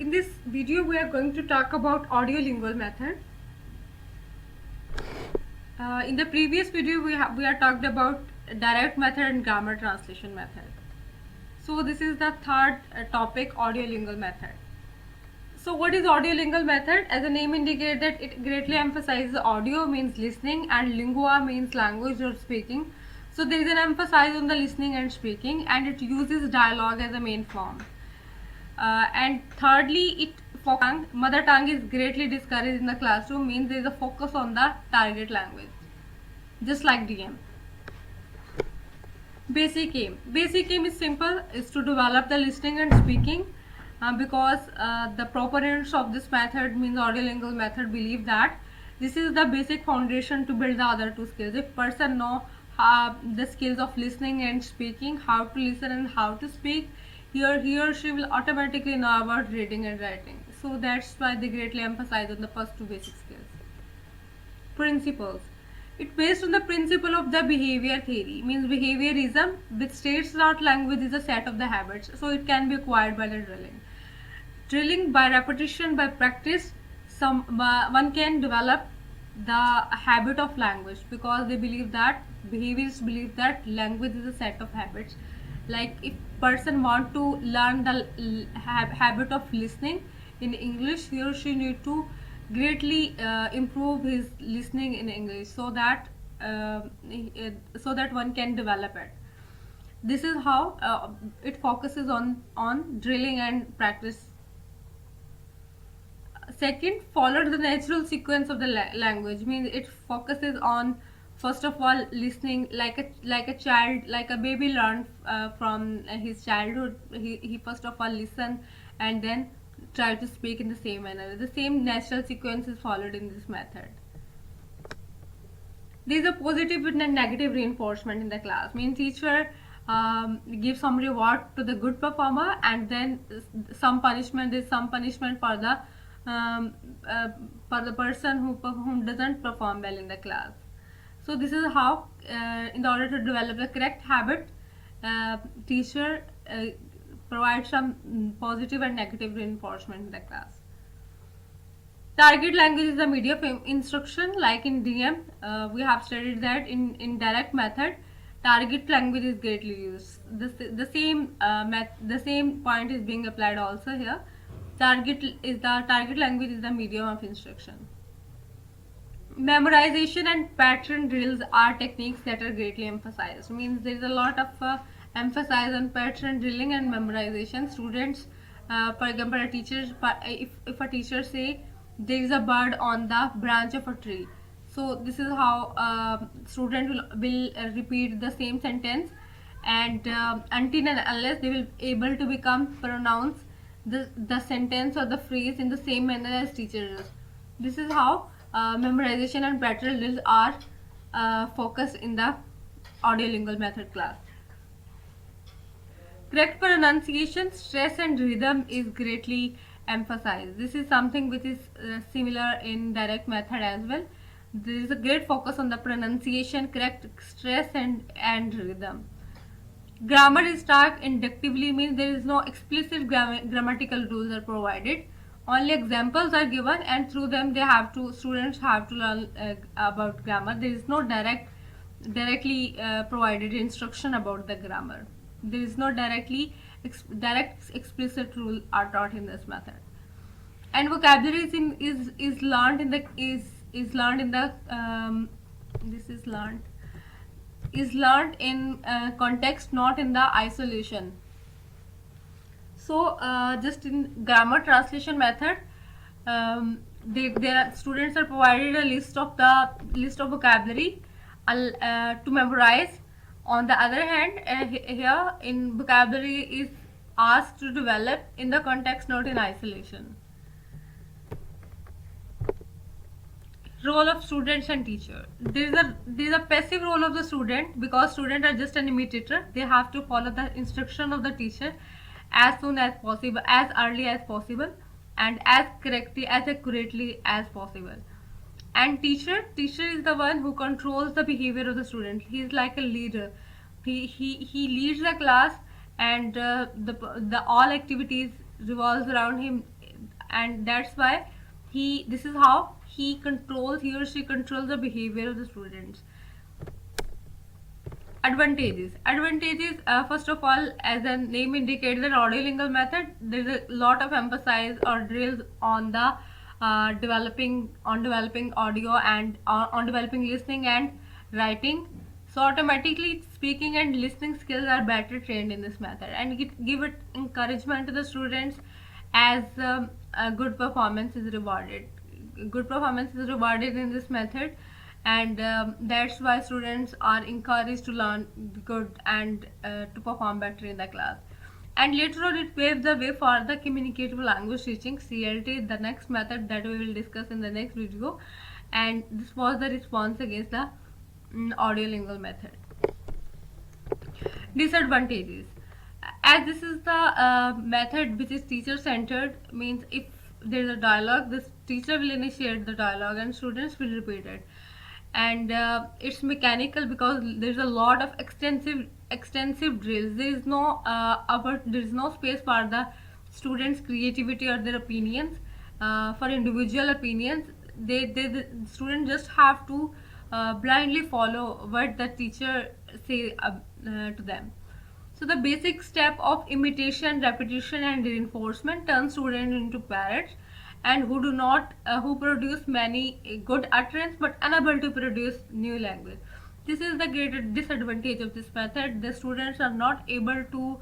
In this video we are going to talk about audiolingual method. In the previous video we are talked about direct method and grammar translation method. So this is the third topic, audiolingual method. So what is audiolingual method? As the name indicates that it greatly emphasizes audio means listening and lingua means language or speaking. So there is an emphasis on the listening and speaking, and it uses dialogue as a main form. And thirdly, mother tongue is greatly discouraged in the classroom, means there is a focus on the target language, just like DM. Basic aim is simple, is to develop the listening and speaking, because the proponents of this method, means audiolingual method, believe that this is the basic foundation to build the other two skills. If person know the skills of listening and speaking, how to listen and how to speak, he or she will automatically know about reading and writing. So that's why they greatly emphasize on the first two basic skills. Principles. It's based on the principle of the behavior theory, means behaviorism, which states that language is a set of the habits, so it can be acquired by the drilling. Drilling by repetition, by practice, one can develop the habit of language, because they believe that behaviorists believe that language is a set of habits. Like if person want to learn the habit of listening in English, he or she need to greatly improve his listening in English, so that one can develop it. This is how it focuses on drilling and practice. Second, follow the natural sequence of the language, means it focuses on, first of all, listening like a child, like a baby learns from his childhood. He first of all listen and then try to speak in the same manner. The same natural sequence is followed in this method. There is a positive and a negative reinforcement in the class, means teacher gives some reward to the good performer, and then some punishment for the person whom doesn't perform well in the class. So this is how, in order to develop the correct habit, teacher provides some positive and negative reinforcement in the class. Target language is the medium of instruction. Like in DM, we have studied that in direct method, target language is greatly used. The same point is being applied also here. Target language is the medium of instruction. Memorization and pattern drills are techniques that are greatly emphasized. Means there is a lot of emphasis on pattern drilling and memorization. Students, for example, if a teacher say there is a bird on the branch of a tree, so this is how student will repeat the same sentence, and until and unless they will able to pronounce the sentence or the phrase in the same manner as teacher does. This is how memorization and pattern drills are focused in the audiolingual method class. Correct pronunciation, stress and rhythm is greatly emphasized. This is something which is similar in direct method as well. There is a great focus on the pronunciation, correct stress and rhythm. Grammar is taught inductively, means there is no explicit grammatical rules are provided. Only examples are given, and through them students have to learn about grammar. There is no directly provided instruction about the grammar. There is no direct explicit rule are taught in this method. And vocabulary is learned in the context, not in the isolation. So just in grammar translation method, students are provided a list of vocabulary to memorize. On the other hand, here in vocabulary is asked to develop in the context, not in isolation. Role of students and teacher. There is a passive role of the student, because students are just an imitator. They have to follow the instruction of the teacher as soon as possible, as early as possible, and as accurately as possible. And teacher is the one who controls the behavior of the student. He is like a leader. He leads the class, and the all activities revolves around him. and that's why this is how he or she controls the behavior of the students. Advantages, first of all, as the name indicates, the audiolingual method, there's a lot of emphasis or drills on the developing audio and on developing listening and writing. So automatically speaking and listening skills are better trained in this method, and give it encouragement to the students as a good performance is rewarded. Good performance is rewarded in this method, and that's why students are encouraged to learn good and to perform better in the class. And later on, it paves the way for the communicative language teaching, CLT, the next method that we will discuss in the next video. And this was the response against the audiolingual method. Disadvantages, as this is the method which is teacher centered, means if there is a dialogue, this teacher will initiate the dialogue and students will repeat it. And it's mechanical because there's a lot of extensive drills. There is no space for the students creativity or their opinions, for individual opinions. The student just have to blindly follow what the teacher say to them. So the basic step of imitation, repetition, and reinforcement turns students into parrots, and who produce many good utterance but unable to produce new language. This is the great disadvantage of this method. The students are not able to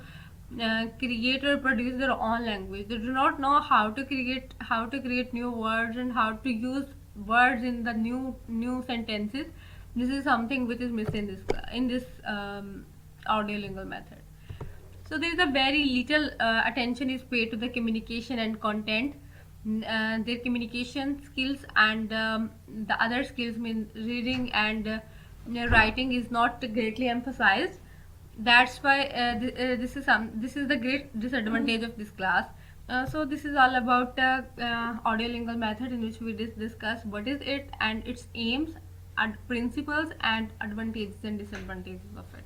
create or produce their own language. They do not know how to create new words and how to use words in the new sentences. This is something which is missing in this audiolingual method. So there is a very little attention is paid to the communication and content. Their communication skills and the other skills, mean reading and writing, is not greatly emphasized. That's why this is the great disadvantage of this class. So this is all about audiolingual method, in which we discuss what is it and its aims and principles and advantages and disadvantages of it.